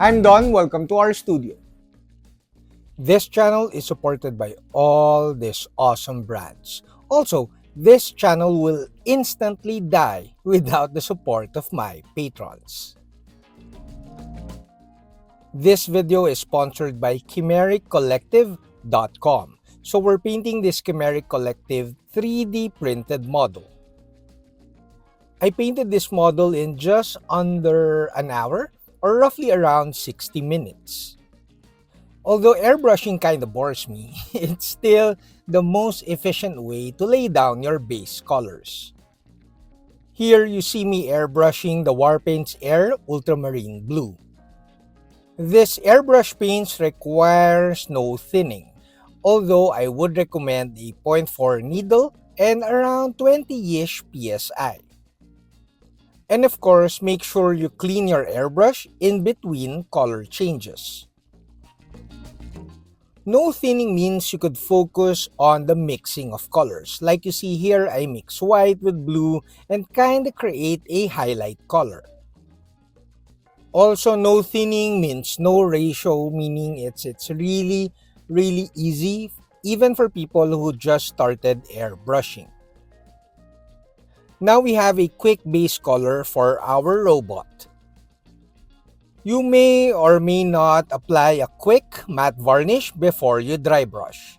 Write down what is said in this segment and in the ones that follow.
I'm Don, welcome to our studio. This channel is supported by all these awesome brands. Also, this channel will instantly die without the support of my patrons. This video is sponsored by ChimeriCollective.com. So we're painting this Chimeric Collective 3D printed model. I painted this model in just under an hour or roughly around 60 minutes. Although airbrushing kinda bores me, it's still the most efficient way to lay down your base colors. Here you see me airbrushing the Warpaint's Air Ultramarine Blue. This airbrush paints requires no thinning, although I would recommend a 0.4 needle and around 20-ish psi. And of course, make sure you clean your airbrush in between color changes. No thinning means you could focus on the mixing of colors. Like you see here, I mix white with blue and kinda create a highlight color. Also, no thinning means no ratio, meaning it's really easy even for people who just started airbrushing. Now we have a quick base color for our robot. You may or may not apply a quick matte varnish before you dry brush.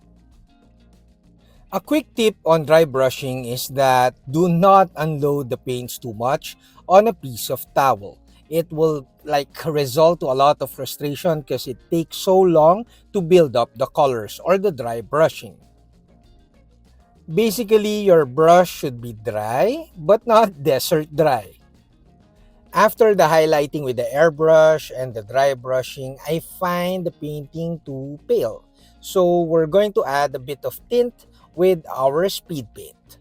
A quick tip on dry brushing is that do not unload the paints too much on a piece of towel. It will result to a lot of frustration because it takes so long to build up the colors or the dry brushing. Basically, your brush should be dry but not desert dry. After the highlighting with the airbrush and the dry brushing, I find the painting too pale. So we're going to add a bit of tint with our speed paint.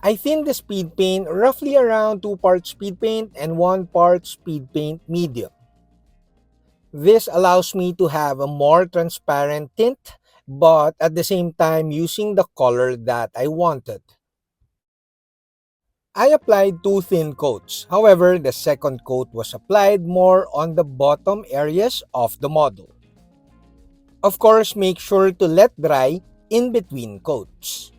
I thin the speed paint roughly around 2 parts speed paint and 1 part speed paint medium. This allows me to have a more transparent tint, but at the same time using the color that I wanted. I applied 2 thin coats. However, the second coat was applied more on the bottom areas of the model. Of course, make sure to let dry in between coats.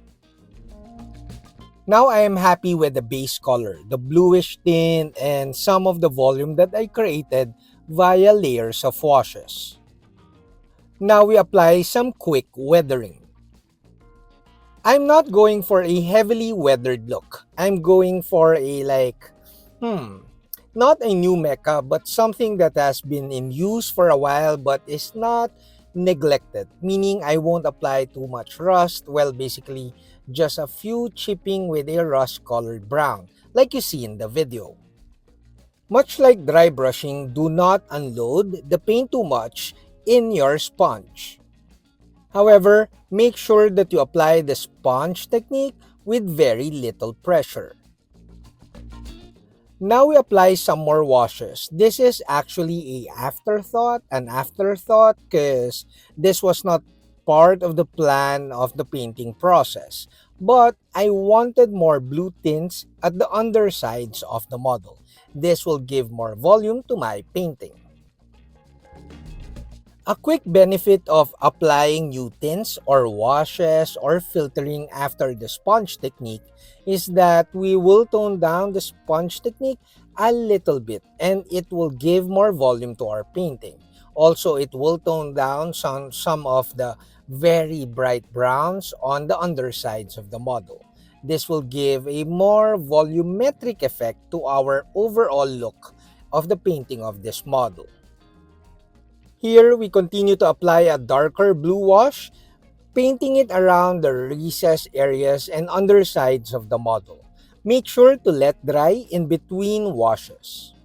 Now I am happy with the base color, the bluish tint, and some of the volume that I created via layers of washes. Now we apply some quick weathering. I'm not going for a heavily weathered look. I'm going for a not a new Mecha, but something that has been in use for a while but is not neglected. Meaning I won't apply too much rust, well basically just a few chipping with a rust colored brown, like you see in the video. Much like dry brushing, do not unload the paint too much in your sponge. However, make sure that you apply the sponge technique with very little pressure. Now we apply some more washes. This is actually an afterthought because this was not part of the plan of the painting process. But I wanted more blue tints at the undersides of the model. This will give more volume to my painting. A quick benefit of applying new tints or washes or filtering after the sponge technique is that we will tone down the sponge technique a little bit and it will give more volume to our painting. Also, it will tone down some of the very bright browns on the undersides of the model. This will give a more volumetric effect to our overall look of the painting of this model. Here, we continue to apply a darker blue wash, painting it around the recessed areas and undersides of the model. Make sure to let dry in between washes.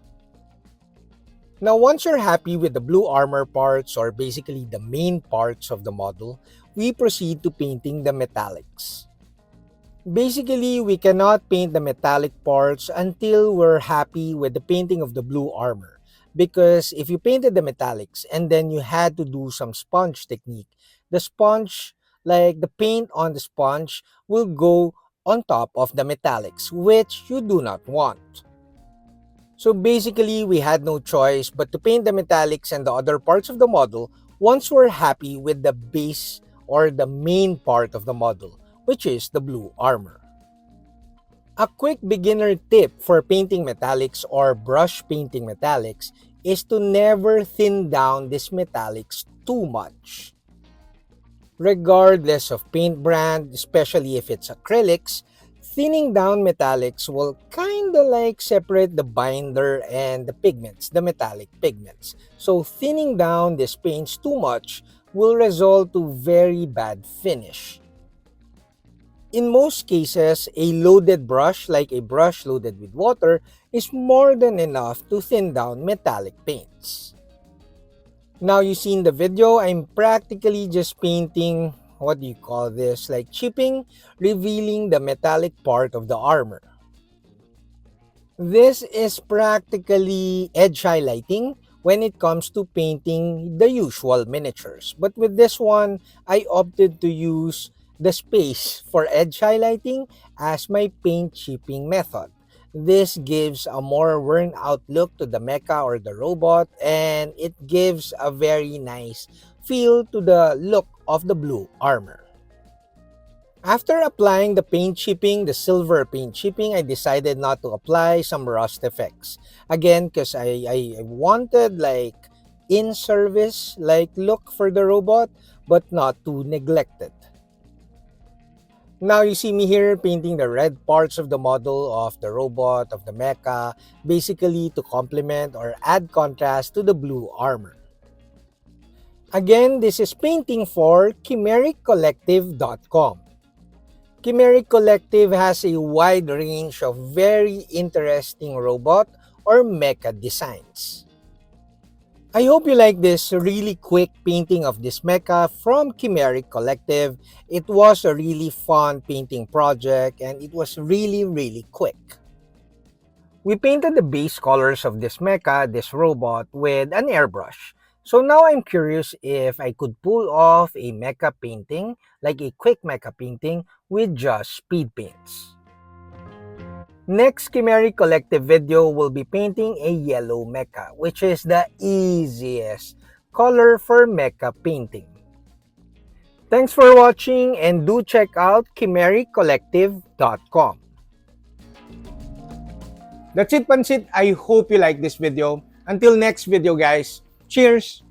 Now, once you're happy with the blue armor parts or basically the main parts of the model, we proceed to painting the metallics. Basically, we cannot paint the metallic parts until we're happy with the painting of the blue armor. Because if you painted the metallics and then you had to do some sponge technique, the sponge, like the paint on the sponge, will go on top of the metallics, which you do not want. So basically, we had no choice but to paint the metallics and the other parts of the model once we're happy with the base or the main part of the model, which is the blue armor. A quick beginner tip for painting metallics or brush painting metallics is to never thin down these metallics too much. Regardless of paint brand, especially if it's acrylics, thinning down metallics will kinda like separate the binder and the pigments, the metallic pigments. So thinning down these paints too much will result to very bad finish. In most cases, a loaded brush, like a brush loaded with water, is more than enough to thin down metallic paints. Now you see in the video, I'm practically just painting, what do you call this, like chipping, revealing the metallic part of the armor. This is practically edge highlighting when it comes to painting the usual miniatures. But with this one, I opted to use the space for edge highlighting as my paint chipping method. This gives a more worn out look to the mecha or the robot, and it gives a very nice feel to the look of the blue armor. After applying the silver paint chipping, I decided not to apply some rust effects. Again, because I wanted like in-service like look for the robot, but not too neglected. Now you see me here painting the red parts of the model of the robot, of the mecha, basically to complement or add contrast to the blue armor. Again, this is painting for ChimeriCollective.com. Chimeric Collective has a wide range of very interesting robot or mecha designs. I hope you like this really quick painting of this mecha from Chimeric Collective. It was a really fun painting project and it was really quick. We painted the base colors of this mecha, this robot, with an airbrush. So now I'm curious if I could pull off a mecha painting, like a quick mecha painting, with just speed paints. Next Chimeric Collective video will be painting a yellow mecha, which is the easiest color for mecha painting. Thanks for watching and do check out ChimeriCollective.com. That's it, Pansit. I hope you like this video. Until next video, guys. Cheers!